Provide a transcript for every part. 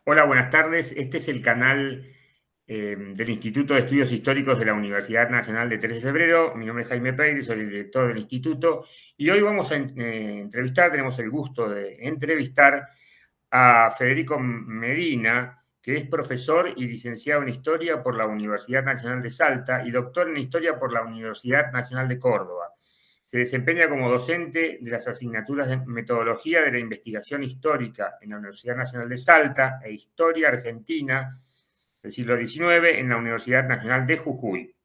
Hola, buenas tardes. Este es el canal del Instituto de Estudios Históricos de la Universidad Nacional de 3 de Febrero. Mi nombre es Jaime Pérez, soy el director del instituto y hoy vamos a entrevistar, tenemos el gusto de entrevistar a Federico Medina, que es profesor y licenciado en Historia por la Universidad Nacional de Salta y doctor en Historia por la Universidad Nacional de Córdoba. Se desempeña como docente de las asignaturas de Metodología de la Investigación Histórica en la Universidad Nacional de Salta e Historia Argentina del siglo XIX en la Universidad Nacional de Jujuy.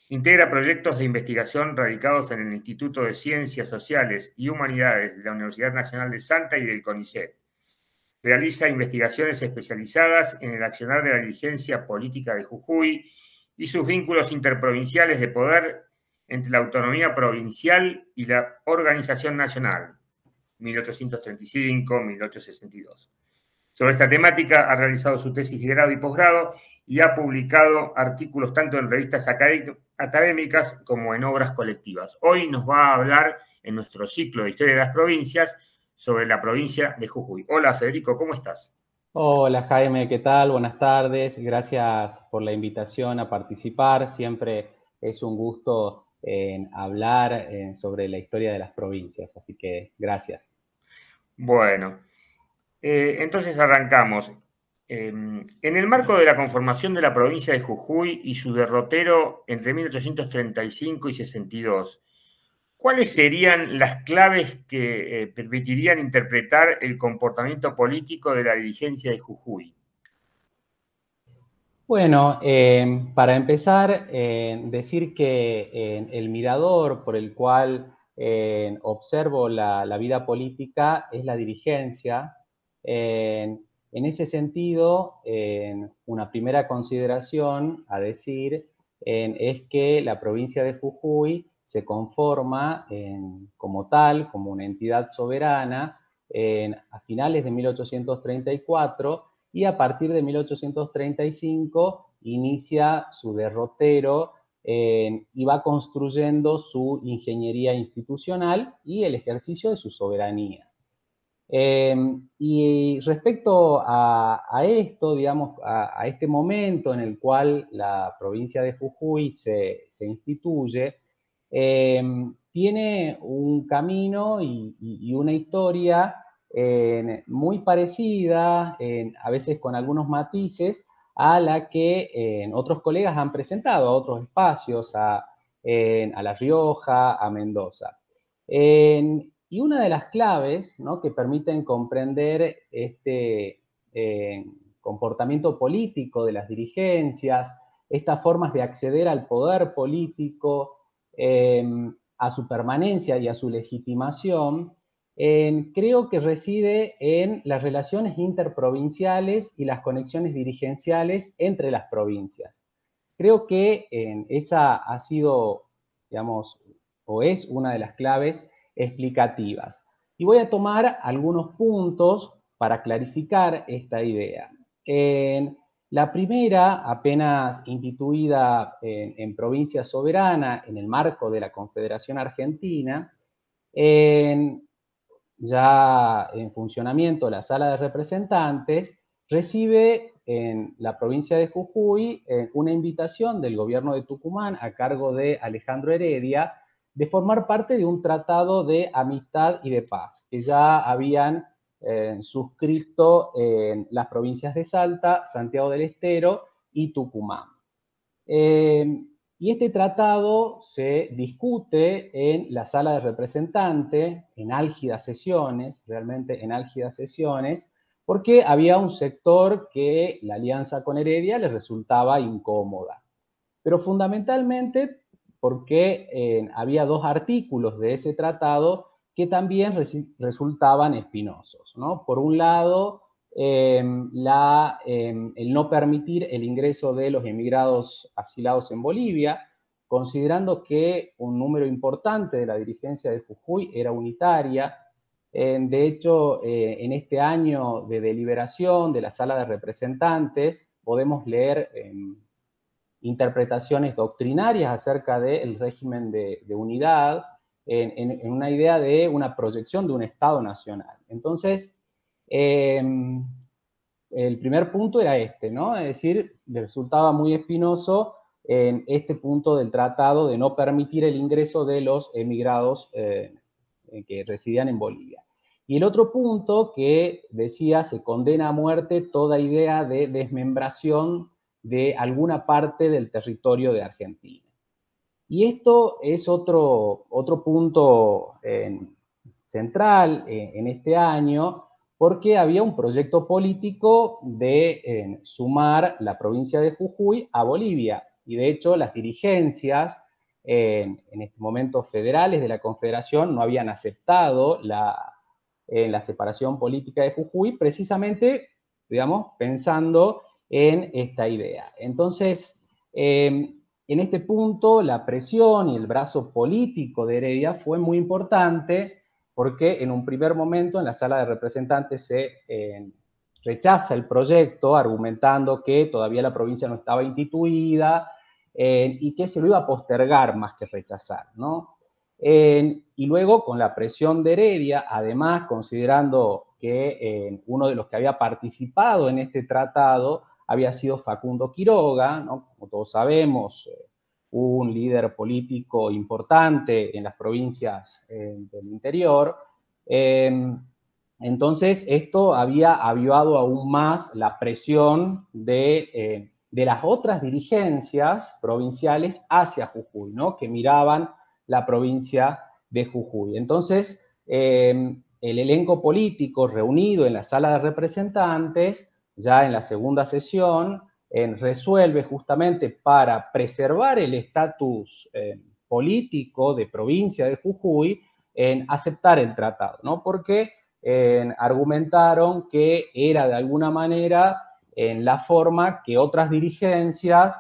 Integra proyectos de investigación radicados en el Instituto de Ciencias Sociales y Humanidades de la Universidad Nacional de Salta y del CONICET. Realiza investigaciones especializadas en el accionar de la dirigencia política de Jujuy y sus vínculos interprovinciales de poder entre la autonomía provincial y la organización nacional, 1835-1862. Sobre esta temática ha realizado su tesis de grado y posgrado y ha publicado artículos tanto en revistas académicas como en obras colectivas. Hoy nos va a hablar en nuestro ciclo de Historia de las Provincias sobre la provincia de Jujuy. Hola Federico, ¿cómo estás? Hola Jaime, ¿qué tal? Buenas tardes. Gracias por la invitación a participar. Siempre es un gusto hablar sobre la historia de las provincias, así que gracias. Bueno, entonces arrancamos. En el marco de la conformación de la provincia de Jujuy y su derrotero entre 1835 y 62, ¿cuáles serían las claves que permitirían interpretar el comportamiento político de la dirigencia de Jujuy? Bueno, para empezar, decir que el mirador por el cual observo la vida política es la dirigencia. En ese sentido, una primera consideración a decir es que la provincia de Jujuy se conforma como tal, como una entidad soberana, a finales de 1834 y a partir de 1835 inicia su derrotero y va construyendo su ingeniería institucional y el ejercicio de su soberanía. Y respecto a esto, digamos, a este momento en el cual la provincia de Jujuy se instituye, tiene un camino y una historia muy parecida, a veces con algunos matices, a la que otros colegas han presentado a otros espacios, a La Rioja, a Mendoza. Y una de las claves, ¿no?, que permiten comprender este comportamiento político de las dirigencias, estas formas de acceder al poder político, eh, a su permanencia y a su legitimación, creo que reside en las relaciones interprovinciales y las conexiones dirigenciales entre las provincias. Creo que esa ha sido, digamos, o es una de las claves explicativas. Y voy a tomar algunos puntos para clarificar esta idea. La primera, apenas instituida en provincia soberana en el marco de la Confederación Argentina, ya en funcionamiento la Sala de Representantes, recibe en la provincia de Jujuy una invitación del gobierno de Tucumán a cargo de Alejandro Heredia de formar parte de un tratado de amistad y de paz que ya habían suscrito en las provincias de Salta, Santiago del Estero y Tucumán. Y este tratado se discute en la sala de representantes, en álgidas sesiones, realmente en álgidas sesiones, porque había un sector que la alianza con Heredia les resultaba incómoda. Pero fundamentalmente porque había dos artículos de ese tratado que también resultaban espinosos, ¿no? Por un lado, el no permitir el ingreso de los emigrados asilados en Bolivia, considerando que un número importante de la dirigencia de Jujuy era unitaria. De hecho, en este año de deliberación de la Sala de Representantes, podemos leer interpretaciones doctrinarias acerca del régimen de unidad, en una idea de una proyección de un Estado nacional. Entonces, el primer punto era este, ¿no? Es decir, le resultaba muy espinoso en este punto del tratado de no permitir el ingreso de los emigrados que residían en Bolivia. Y el otro punto que decía se condena a muerte toda idea de desmembración de alguna parte del territorio de Argentina. Y esto es otro punto central en este año, porque había un proyecto político de sumar la provincia de Jujuy a Bolivia. Y de hecho las dirigencias en este momento federales de la Confederación no habían aceptado la separación política de Jujuy, precisamente, digamos, pensando en esta idea. Entonces, en este punto, la presión y el brazo político de Heredia fue muy importante porque en un primer momento en la sala de representantes se rechaza el proyecto argumentando que todavía la provincia no estaba instituida y que se lo iba a postergar más que rechazar, ¿no? Y luego, con la presión de Heredia, además considerando que uno de los que había participado en este tratado había sido Facundo Quiroga, ¿no? Como todos sabemos, un líder político importante en las provincias del interior. Entonces, esto había avivado aún más la presión de las otras dirigencias provinciales hacia Jujuy, ¿no? Que miraban la provincia de Jujuy. Entonces, el elenco político reunido en la sala de representantes, ya en la segunda sesión, resuelve justamente para preservar el estatus político de provincia de Jujuy en aceptar el tratado, ¿no? Porque argumentaron que era de alguna manera en la forma que otras dirigencias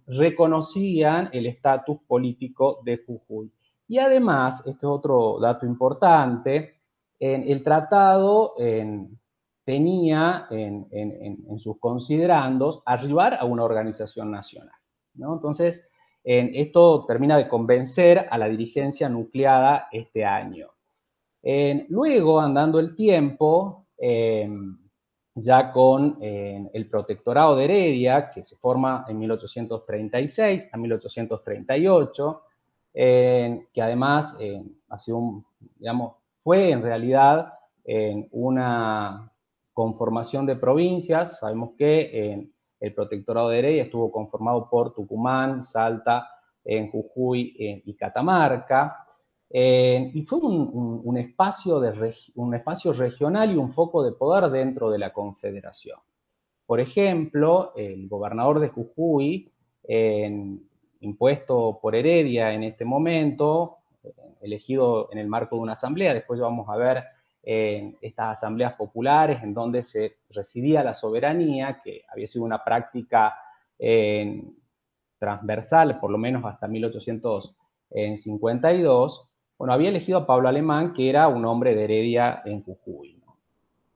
reconocían el estatus político de Jujuy. Y además, este es otro dato importante, el tratado tenía en sus considerandos arribar a una organización nacional, ¿no? Entonces, esto termina de convencer a la dirigencia nucleada este año. Luego, andando el tiempo, ya con el protectorado de Heredia, que se forma en 1836 a 1838, que además ha sido digamos, fue en realidad una conformación de provincias. Sabemos que el protectorado de Heredia estuvo conformado por Tucumán, Salta, Jujuy y Catamarca. Y fue un espacio regional y un foco de poder dentro de la Confederación. Por ejemplo, el gobernador de Jujuy, impuesto por Heredia en este momento, elegido en el marco de una asamblea, después vamos a ver estas asambleas populares en donde se residía la soberanía, que había sido una práctica transversal, por lo menos hasta 1852, bueno, había elegido a Pablo Alemán, que era un hombre de Heredia en Jujuy, ¿no?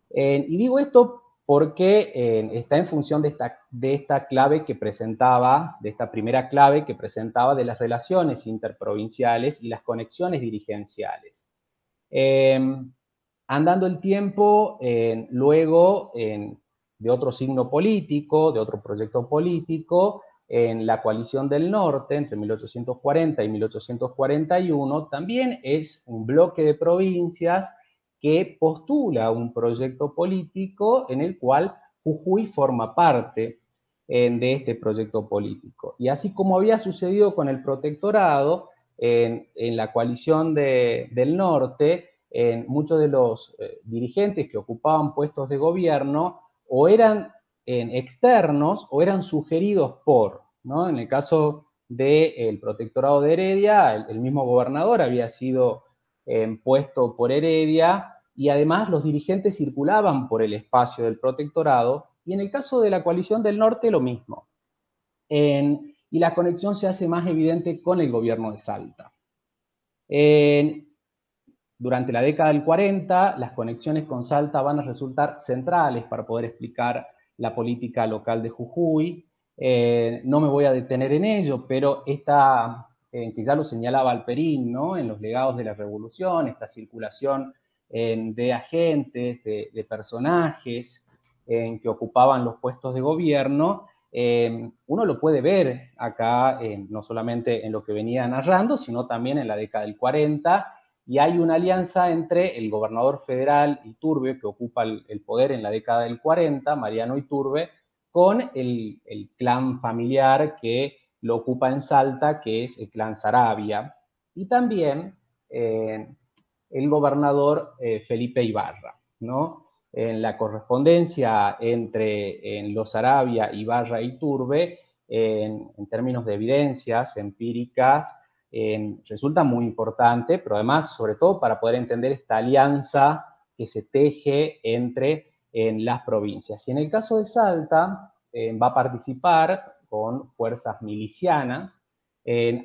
Y digo esto porque está en función de esta clave que presentaba, de esta primera clave que presentaba de las relaciones interprovinciales y las conexiones dirigenciales. Andando el tiempo, luego de otro signo político, de otro proyecto político, en la coalición del norte, entre 1840 y 1841, también es un bloque de provincias que postula un proyecto político en el cual Jujuy forma parte de este proyecto político. Y así como había sucedido con el protectorado, en la coalición del norte, muchos de los dirigentes que ocupaban puestos de gobierno o eran externos o eran sugeridos por, ¿no? En el caso del protectorado de Heredia, el mismo gobernador había sido puesto por Heredia y además los dirigentes circulaban por el espacio del protectorado, y en el caso de la coalición del norte lo mismo. Y la conexión se hace más evidente con el gobierno de Salta. Durante la década del 40, las conexiones con Salta van a resultar centrales para poder explicar la política local de Jujuy. No me voy a detener en ello, pero esta, que ya lo señalaba Alperín, ¿no? En los legados de la revolución, esta circulación de agentes, de personajes, que ocupaban los puestos de gobierno, uno lo puede ver acá, no solamente en lo que venía narrando, sino también en la década del 40, y hay una alianza entre el gobernador federal Iturbe, que ocupa el poder en la década del 40, Mariano Iturbe, con el clan familiar que lo ocupa en Salta, que es el clan Saravia, y también el gobernador Felipe Ibarra, ¿no? En la correspondencia entre los Saravia, Ibarra y Iturbe, en términos de evidencias empíricas, resulta muy importante, pero además, sobre todo, para poder entender esta alianza que se teje entre las provincias. Y en el caso de Salta, va a participar con fuerzas milicianas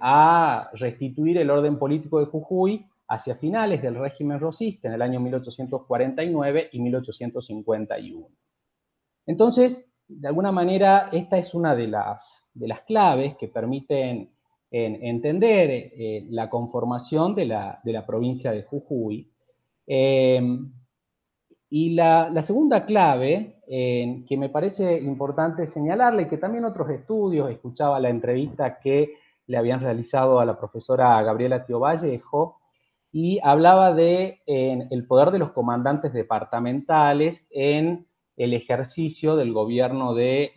a restituir el orden político de Jujuy hacia finales del régimen rosista en el año 1849 y 1851. Entonces, de alguna manera, esta es una de las claves que permiten entender la conformación de la provincia de Jujuy. Y la segunda clave, que me parece importante señalarle, que también otros estudios, escuchaba la entrevista que le habían realizado a la profesora Gabriela Tío Vallejo, y hablaba de el poder de los comandantes departamentales en el ejercicio del gobierno de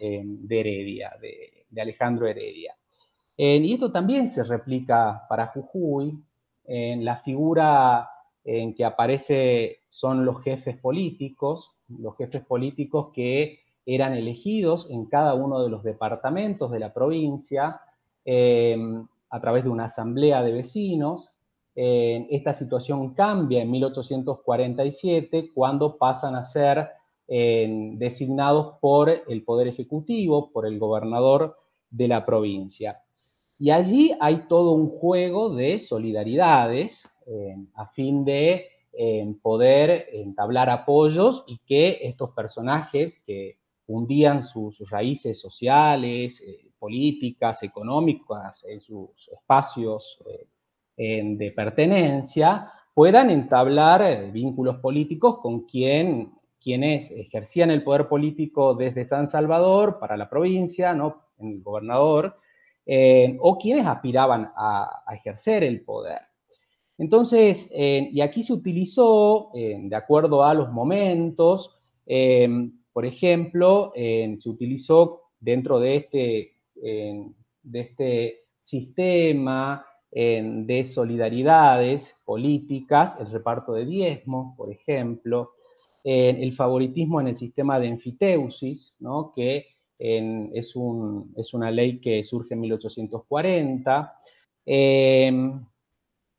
Heredia, de Alejandro Heredia. Y esto también se replica para Jujuy. En la figura en que aparece son los jefes políticos que eran elegidos en cada uno de los departamentos de la provincia eh, a través de una asamblea de vecinos. Esta situación cambia en 1847 cuando pasan a ser designados por el Poder Ejecutivo, por el gobernador de la provincia. Y allí hay todo un juego de solidaridades a fin de poder entablar apoyos y que estos personajes que hundían sus raíces sociales, políticas, económicas en sus espacios de pertenencia, puedan entablar vínculos políticos con quienes ejercían el poder político desde San Salvador para la provincia, ¿no? El gobernador, o quienes aspiraban a ejercer el poder. Entonces, y aquí se utilizó, de acuerdo a los momentos, por ejemplo, se utilizó dentro de este sistema de solidaridades políticas, el reparto de diezmos, por ejemplo, el favoritismo en el sistema de enfiteusis, ¿no? Que es una ley que surge en 1840.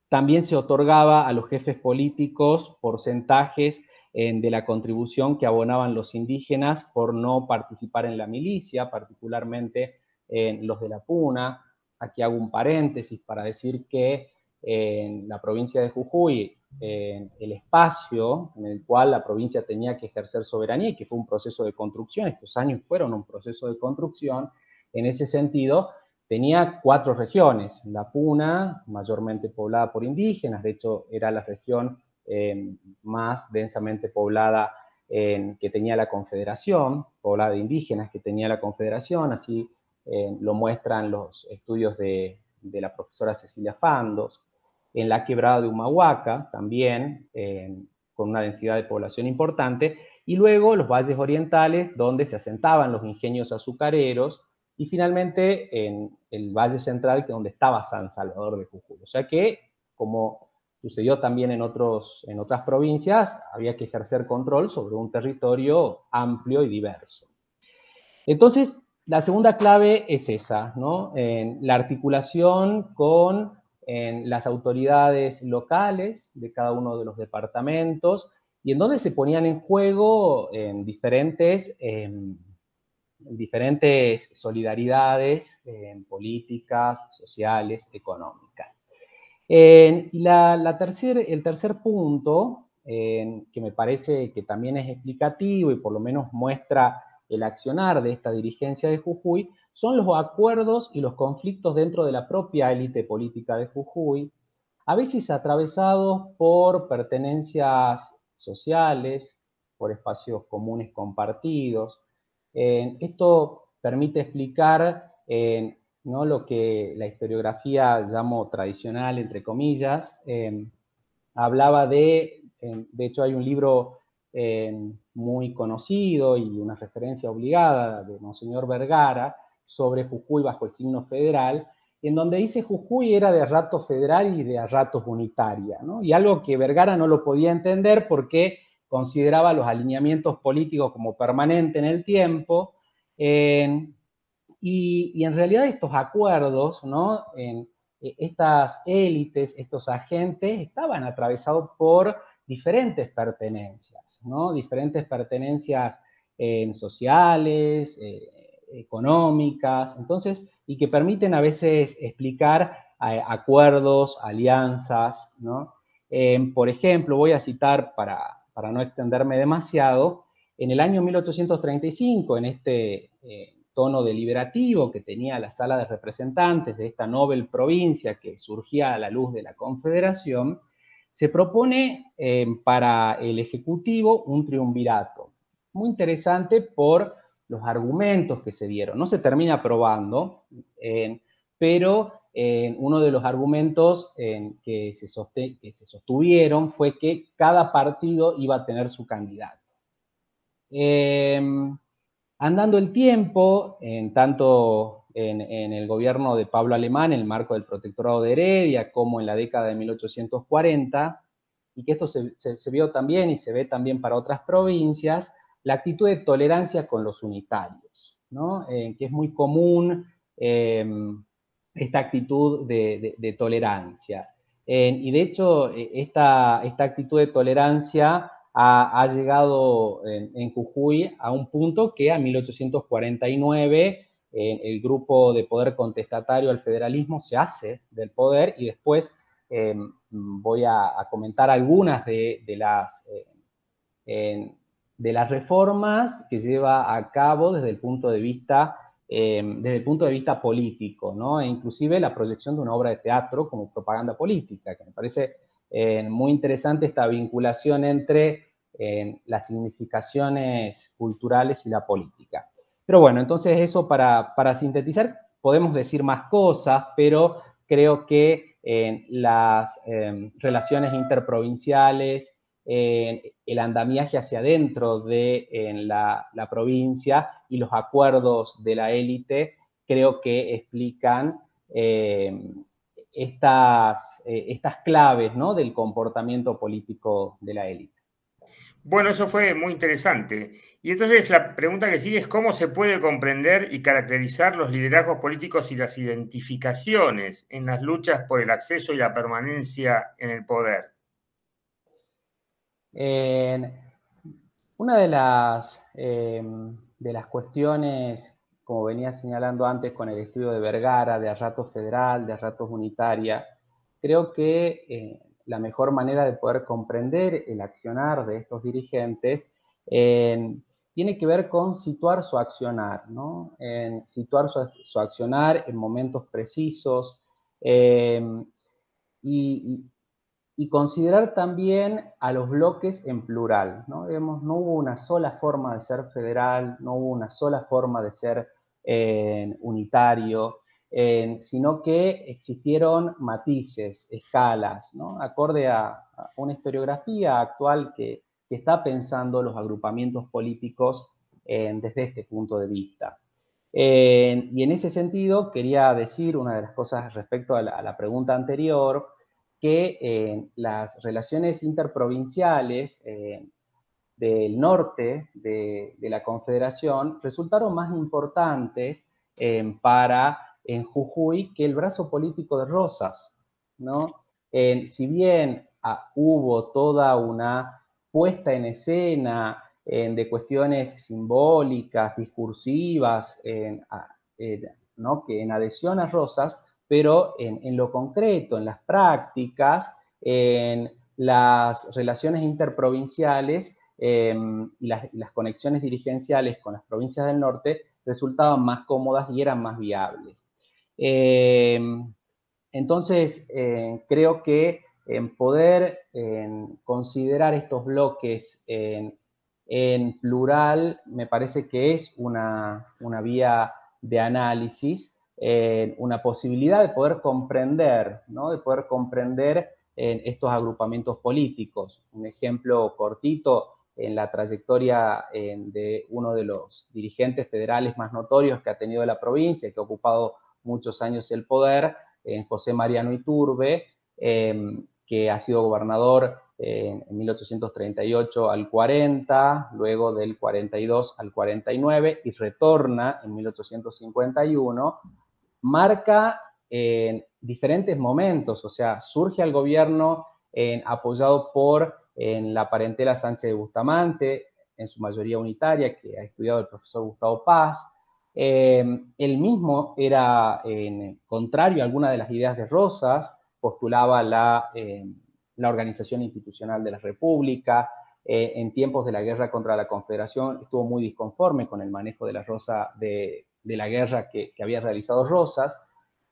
También se otorgaba a los jefes políticos porcentajes de la contribución que abonaban los indígenas por no participar en la milicia, particularmente los de la Puna. Aquí hago un paréntesis para decir que en la provincia de Jujuy, el espacio en el cual la provincia tenía que ejercer soberanía, y que fue un proceso de construcción, estos años fueron un proceso de construcción, en ese sentido, tenía 4 regiones. La Puna, mayormente poblada por indígenas, de hecho era la región más densamente poblada que tenía la Confederación, poblada de indígenas que tenía la Confederación, así lo muestran los estudios de la profesora Cecilia Fandos. En la quebrada de Humahuaca, también con una densidad de población importante, y luego los valles orientales, donde se asentaban los ingenios azucareros, y finalmente en el Valle Central, que es donde estaba San Salvador de Jujuy. O sea que, como sucedió también en otras provincias, había que ejercer control sobre un territorio amplio y diverso. Entonces, la segunda clave es esa, ¿no? La articulación con las autoridades locales de cada uno de los departamentos, y en donde se ponían en juego diferentes solidaridades políticas, sociales, económicas. El tercer punto, que me parece que también es explicativo y por lo menos muestra el accionar de esta dirigencia de Jujuy, son los acuerdos y los conflictos dentro de la propia élite política de Jujuy, a veces atravesados por pertenencias sociales, por espacios comunes compartidos. Esto permite explicar ¿no? lo que la historiografía llamo tradicional, entre comillas. Hablaba de hecho hay un libro muy conocido y una referencia obligada de Monseñor Vergara sobre Jujuy bajo el signo federal, en donde dice Jujuy era de a ratos federal y de a ratos unitaria, ¿no? Y algo que Vergara no lo podía entender porque consideraba los alineamientos políticos como permanentes en el tiempo, y en realidad estos acuerdos, ¿no? Estas élites, estos agentes, estaban atravesados por diferentes pertenencias, ¿no? Diferentes pertenencias sociales, económicas, entonces, y que permiten a veces explicar acuerdos, alianzas, ¿no? Por ejemplo, voy a citar para no extenderme demasiado, en el año 1835, en este tono deliberativo que tenía la Sala de Representantes de esta Nobel provincia que surgía a la luz de la Confederación, se propone para el Ejecutivo un triunvirato. Muy interesante por los argumentos que se dieron. No se termina aprobando, pero uno de los argumentos que se sostuvieron fue que cada partido iba a tener su candidato. Andando el tiempo, tanto en el gobierno de Pablo Alemán, en el marco del protectorado de Heredia, como en la década de 1840, y que esto se vio también y se ve también para otras provincias, la actitud de tolerancia con los unitarios, ¿no? Que es muy común esta actitud de tolerancia. Y de hecho, esta actitud de tolerancia ha llegado en Jujuy a un punto que a 1849 el grupo de poder contestatario al federalismo se hace del poder y después voy a comentar algunas de las reformas que lleva a cabo desde el punto de vista político, ¿no? E inclusive la proyección de una obra de teatro como propaganda política, que me parece muy interesante esta vinculación entre las significaciones culturales y la política. Pero bueno, entonces eso para sintetizar, podemos decir más cosas, pero creo que las relaciones interprovinciales, el andamiaje hacia adentro de la provincia y los acuerdos de la élite, creo que explican estas claves, ¿no? Del comportamiento político de la élite. Bueno, eso fue muy interesante. Y entonces la pregunta que sigue es cómo se puede comprender y caracterizar los liderazgos políticos y las identificaciones en las luchas por el acceso y la permanencia en el poder. Una de las cuestiones, como venía señalando antes con el estudio de Vergara, de a ratos federal, de a ratos unitaria, creo que la mejor manera de poder comprender el accionar de estos dirigentes tiene que ver con situar su accionar, ¿no? En situar su accionar en momentos precisos y, y considerar también a los bloques en plural, ¿no? Digamos, no hubo una sola forma de ser federal, no hubo una sola forma de ser unitario, sino que existieron matices, escalas, ¿no? Acorde a una historiografía actual que está pensando los agrupamientos políticos desde este punto de vista. Y en ese sentido quería decir una de las cosas respecto a la pregunta anterior, que las relaciones interprovinciales del norte de la Confederación resultaron más importantes para en Jujuy que el brazo político de Rosas, ¿no? Si bien hubo toda una puesta en escena de cuestiones simbólicas, discursivas, ¿no? Que en adhesión a Rosas, pero en lo concreto, en las prácticas, en las relaciones interprovinciales y las conexiones dirigenciales con las provincias del norte resultaban más cómodas y eran más viables. Entonces, creo que poder considerar estos bloques en plural me parece que es una vía de análisis, una posibilidad de poder comprender, ¿no? De poder comprender estos agrupamientos políticos. Un ejemplo cortito en la trayectoria de uno de los dirigentes federales más notorios que ha tenido la provincia, que ha ocupado muchos años el poder, José Mariano Iturbe, que ha sido gobernador en 1838 al 40, luego del 42 al 49 y retorna en 1851, marca en diferentes momentos, o sea, surge al gobierno apoyado por la parentela Sánchez de Bustamante, en su mayoría unitaria, que ha estudiado el profesor Gustavo Paz. Él mismo era contrario a algunas de las ideas de Rosas, postulaba la organización institucional de la República. En tiempos de la guerra contra la Confederación estuvo muy disconforme con el manejo de la de la guerra que había realizado Rosas.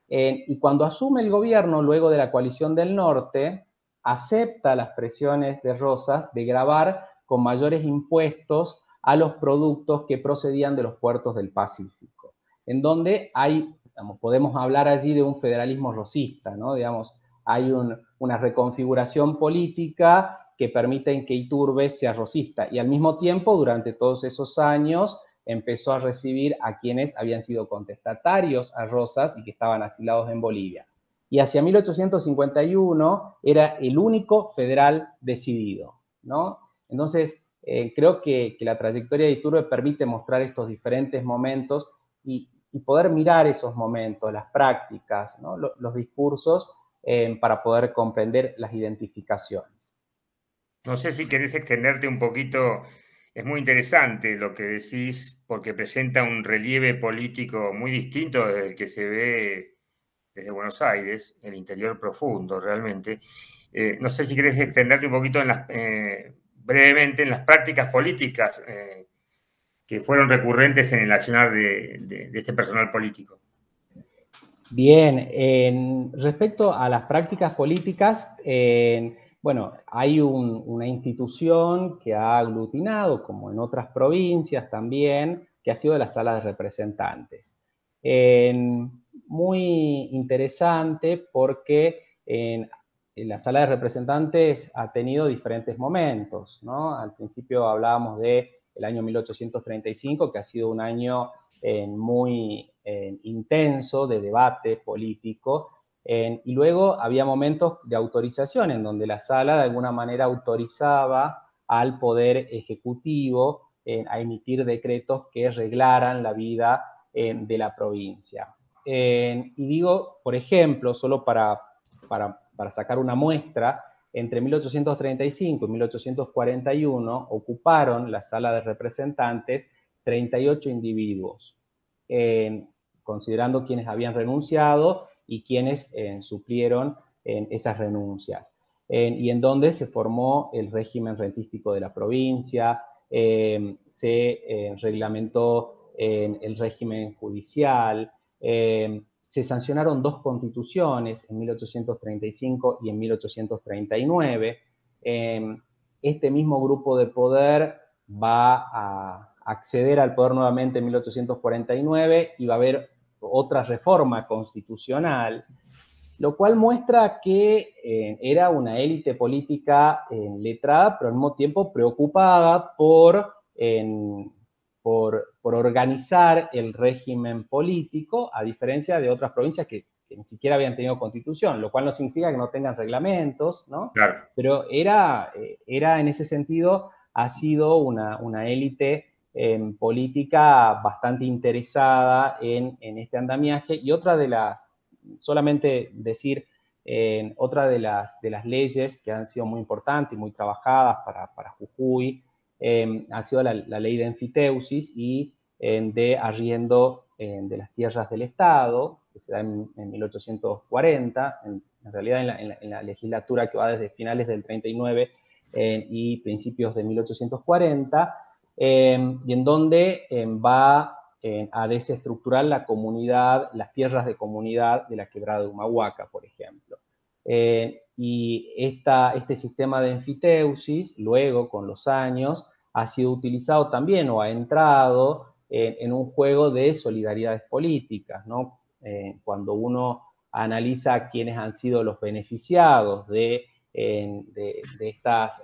Y cuando asume el gobierno, luego de la coalición del norte, acepta las presiones de Rosas de gravar con mayores impuestos a los productos que procedían de los puertos del Pacífico, en donde hay, digamos, podemos hablar allí de un federalismo rosista, ¿no? Digamos, hay una reconfiguración política que permite que Iturbe sea rosista, y al mismo tiempo, durante todos esos años, empezó a recibir a quienes habían sido contestatarios a Rosas y que estaban asilados en Bolivia. Y hacia 1851 era el único federal decidido, ¿no? Entonces, creo que la trayectoria de Iturbe permite mostrar estos diferentes momentos y poder mirar esos momentos, las prácticas, ¿no? Los discursos, para poder comprender las identificaciones. No sé si querés extenderte un poquito, es muy interesante lo que decís porque presenta un relieve político muy distinto desde el que se ve desde Buenos Aires, el interior profundo realmente. No sé si querés extenderte un poquito brevemente en las prácticas políticas que fueron recurrentes en el accionar de este personal político. Bien, respecto a las prácticas políticas, bueno, hay una institución que ha aglutinado, como en otras provincias también, que ha sido la Sala de Representantes. Muy interesante porque en la Sala de Representantes ha tenido diferentes momentos, ¿no? Al principio hablábamos del año 1835, que ha sido un año muy intenso de debate político, y luego había momentos de autorización en donde la sala de alguna manera autorizaba al Poder Ejecutivo a emitir decretos que reglaran la vida de la provincia. Y digo, por ejemplo, solo para sacar una muestra, entre 1835 y 1841 ocuparon la Sala de Representantes 38 individuos, considerando quienes habían renunciado y quienes suplieron esas renuncias, y en donde se formó el régimen rentístico de la provincia, se reglamentó el régimen judicial, se sancionaron dos constituciones en 1835 y en 1839. Este mismo grupo de poder va a acceder al poder nuevamente en 1849 y va a haber otra reforma constitucional, lo cual muestra que era una élite política letrada, pero al mismo tiempo preocupada por organizar el régimen político, a diferencia de otras provincias que ni siquiera habían tenido constitución, lo cual no significa que no tengan reglamentos, ¿no? Claro. Pero era en ese sentido, ha sido una élite política bastante interesada en este andamiaje. Y otra de las, solamente decir, otra de las leyes que han sido muy importantes y muy trabajadas para Jujuy, ha sido la ley de enfiteusis y de arriendo de las tierras del Estado, que se da en 1840, en realidad en la legislatura que va desde finales del 39 y principios de 1840, y en donde va a desestructurar la comunidad, las tierras de comunidad de la quebrada de Humahuaca, por ejemplo. Y este sistema de enfiteusis, luego, con los años, ha sido utilizado también o ha entrado en un juego de solidaridades políticas, ¿no? Cuando uno analiza quiénes han sido los beneficiados de estas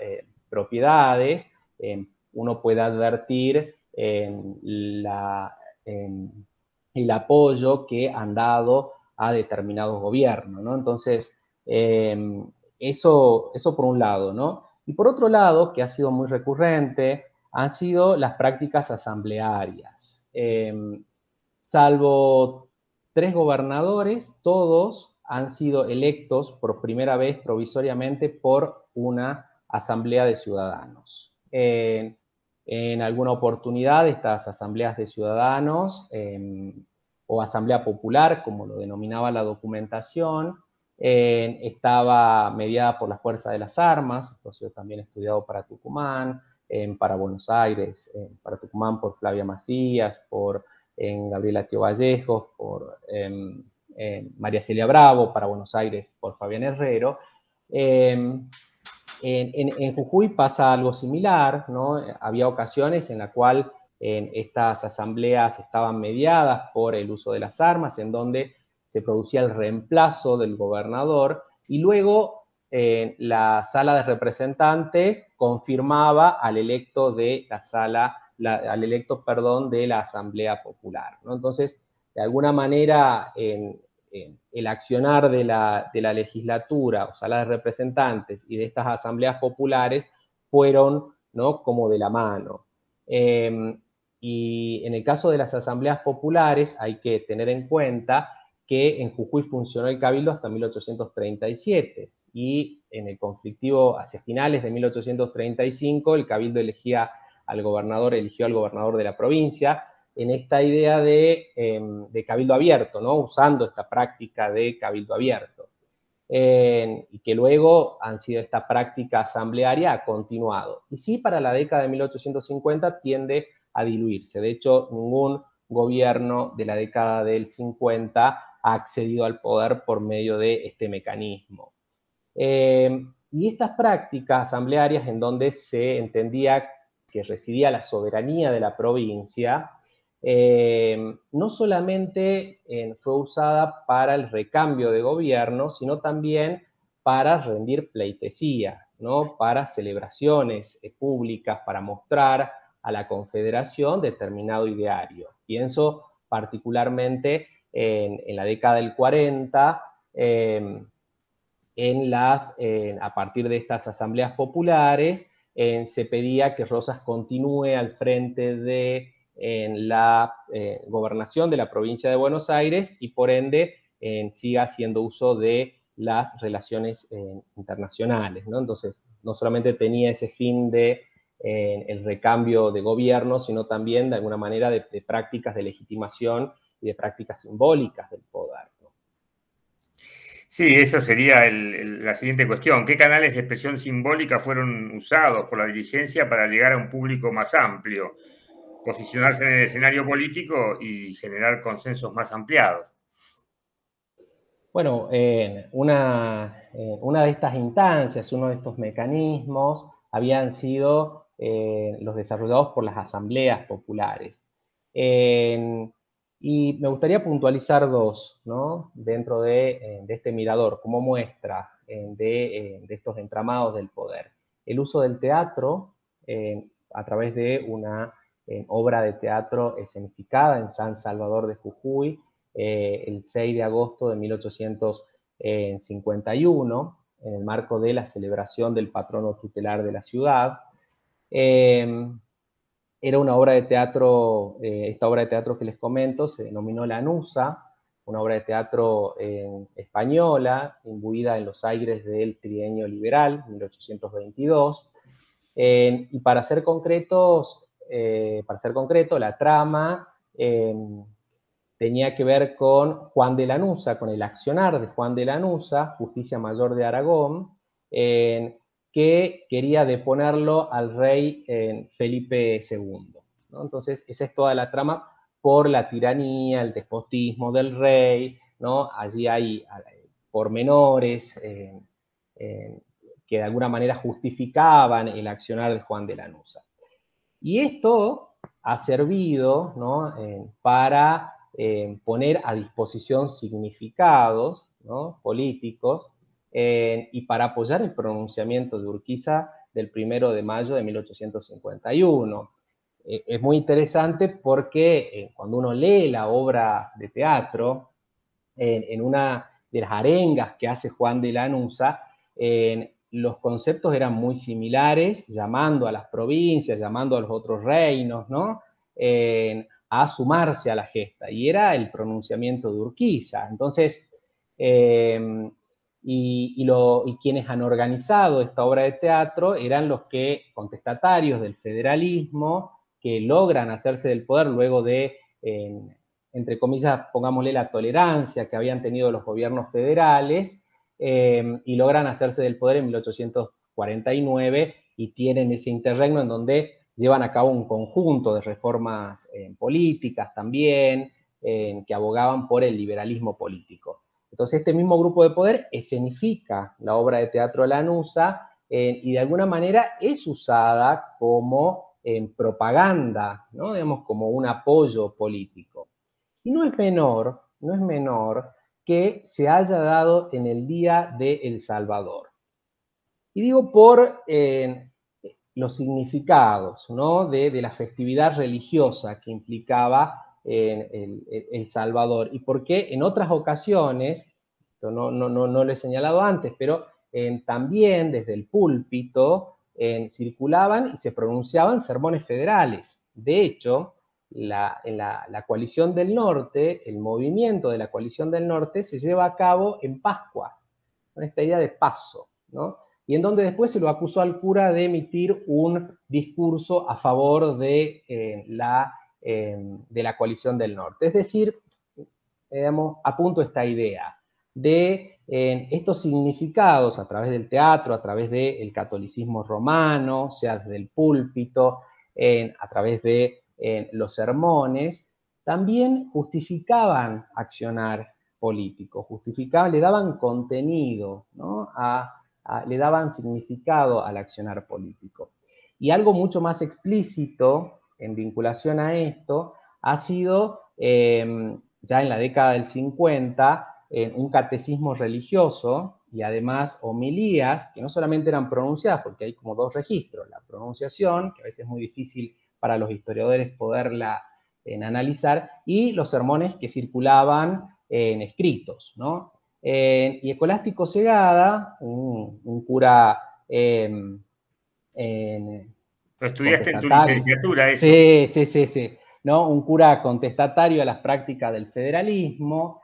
propiedades, uno puede advertir el apoyo que han dado a determinados gobiernos, ¿no? Entonces, eso por un lado, ¿no? Y por otro lado, que ha sido muy recurrente, han sido las prácticas asamblearias. Salvo 3 gobernadores, todos han sido electos por primera vez provisoriamente por una asamblea de ciudadanos. En alguna oportunidad, estas asambleas de ciudadanos o asamblea popular, como lo denominaba la documentación, estaba mediada por la fuerza de las armas, esto también estudiado para Tucumán, para Buenos Aires, para Tucumán por Flavia Macías, por Gabriela Tío Vallejos, por María Celia Bravo, para Buenos Aires por Fabián Herrero. En Jujuy pasa algo similar, ¿no? Había ocasiones en las cuales estas asambleas estaban mediadas por el uso de las armas, en donde se producía el reemplazo del gobernador, y luego la sala de representantes confirmaba al electo de la sala, al electo, perdón, de la Asamblea Popular, ¿no? Entonces, de alguna manera, el accionar de la legislatura o sala de representantes y de estas asambleas populares fueron, ¿no?, como de la mano. Y en el caso de las asambleas populares hay que tener en cuenta que en Jujuy funcionó el cabildo hasta 1837 y en el conflictivo hacia finales de 1835 el cabildo eligió al gobernador de la provincia, en esta idea de cabildo abierto, ¿no? Usando esta práctica de cabildo abierto. Y que luego esta práctica asamblearia ha continuado. Y sí, para la década de 1850 tiende a diluirse. De hecho, ningún gobierno de la década del 50 ha accedido al poder por medio de este mecanismo. Y estas prácticas asamblearias en donde se entendía que residía la soberanía de la provincia, no solamente fue usada para el recambio de gobierno, sino también para rendir pleitesía, ¿no? Para celebraciones públicas, para mostrar a la Confederación determinado ideario. Pienso particularmente en la década del 40, a partir de estas asambleas populares, se pedía que Rosas continúe al frente de la gobernación de la provincia de Buenos Aires y por ende siga haciendo uso de las relaciones internacionales, ¿no? Entonces, no solamente tenía ese fin de el recambio de gobierno, sino también de alguna manera de prácticas de legitimación y de prácticas simbólicas del poder, ¿no? Sí, esa sería la siguiente cuestión. ¿Qué canales de expresión simbólica fueron usados por la dirigencia para llegar a un público más amplio, posicionarse en el escenario político y generar consensos más ampliados? Bueno, una de estas instancias, uno de estos mecanismos, habían sido los desarrollados por las asambleas populares. Y me gustaría puntualizar dos, ¿no?, dentro de este mirador, como muestra de estos entramados del poder. El uso del teatro a través de una obra de teatro escenificada en San Salvador de Jujuy, el 6 de agosto de 1851, en el marco de la celebración del patrono tutelar de la ciudad. Era una obra de teatro, esta obra de teatro que les comento se denominó Lanusa, una obra de teatro española, imbuida en los aires del trienio liberal, 1822. Y para ser concreto, la trama tenía que ver con Juan de Lanuza, con el accionar de Juan de Lanuza, Justicia Mayor de Aragón, que quería deponerlo al rey Felipe II, ¿no? Entonces, esa es toda la trama por la tiranía, el despotismo del rey, ¿no? Allí hay pormenores que de alguna manera justificaban el accionar de Juan de Lanuza. Y esto ha servido, ¿no? Para poner a disposición significados, ¿no? políticos y para apoyar el pronunciamiento de Urquiza del 1 de mayo de 1851. Es muy interesante porque cuando uno lee la obra de teatro, en una de las arengas que hace Juan de Lanuza, los conceptos eran muy similares, llamando a las provincias, llamando a los otros reinos, ¿no? A sumarse a la gesta, y era el pronunciamiento de Urquiza. Entonces, y quienes han organizado esta obra de teatro eran los que, contestatarios del federalismo, que logran hacerse del poder luego de, entre comillas, pongámosle la tolerancia que habían tenido los gobiernos federales, y logran hacerse del poder en 1849 y tienen ese interregno en donde llevan a cabo un conjunto de reformas políticas también, que abogaban por el liberalismo político. Entonces, este mismo grupo de poder escenifica la obra de teatro Lanuza y de alguna manera es usada como propaganda, ¿no? Digamos, como un apoyo político. Y no es menor que se haya dado en el Día de El Salvador. Y digo por los significados, ¿no? de la festividad religiosa que implicaba el Salvador, y porque en otras ocasiones, no lo he señalado antes, pero también desde el púlpito circulaban y se pronunciaban sermones federales. De hecho, la coalición del norte, el movimiento de la coalición del norte se lleva a cabo en Pascua, con esta idea de paso, ¿no? Y en donde después se lo acusó al cura de emitir un discurso a favor de la coalición del norte. Es decir, digamos, apunto esta idea de estos significados a través del teatro, a través del catolicismo romano, sea desde el púlpito, a través de los sermones, también justificaban accionar político, justificaban, le daban contenido, ¿no? Le daban significado al accionar político. Y algo mucho más explícito en vinculación a esto ha sido ya en la década del 50 un catecismo religioso y además homilías que no solamente eran pronunciadas, porque hay como dos registros, la pronunciación, que a veces es muy difícil para los historiadores poderla analizar, y los sermones que circulaban en escritos, ¿no? Y Escolástico Segada, un cura Lo estudiaste en tu contestatario, licenciatura, eso. sí, ¿no? Un cura contestatario a las prácticas del federalismo,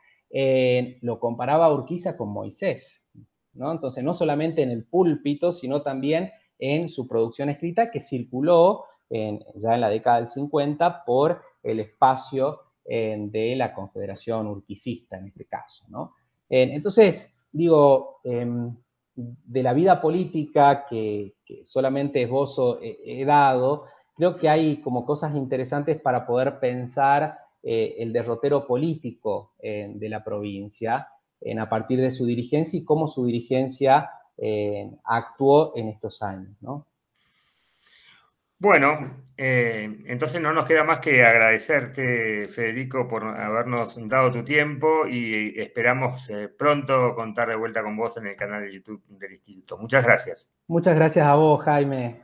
lo comparaba a Urquiza con Moisés, ¿no? Entonces, no solamente en el púlpito, sino también en su producción escrita que circuló ya en la década del 50 por el espacio de la Confederación Urquicista, en este caso, ¿no? Entonces, digo, de la vida política que solamente esbozo he dado, creo que hay como cosas interesantes para poder pensar el derrotero político de la provincia a partir de su dirigencia y cómo su dirigencia actuó en estos años, ¿no? Bueno, entonces no nos queda más que agradecerte, Federico, por habernos dado tu tiempo y esperamos pronto contar de vuelta con vos en el canal de YouTube del Instituto. Muchas gracias. Muchas gracias a vos, Jaime.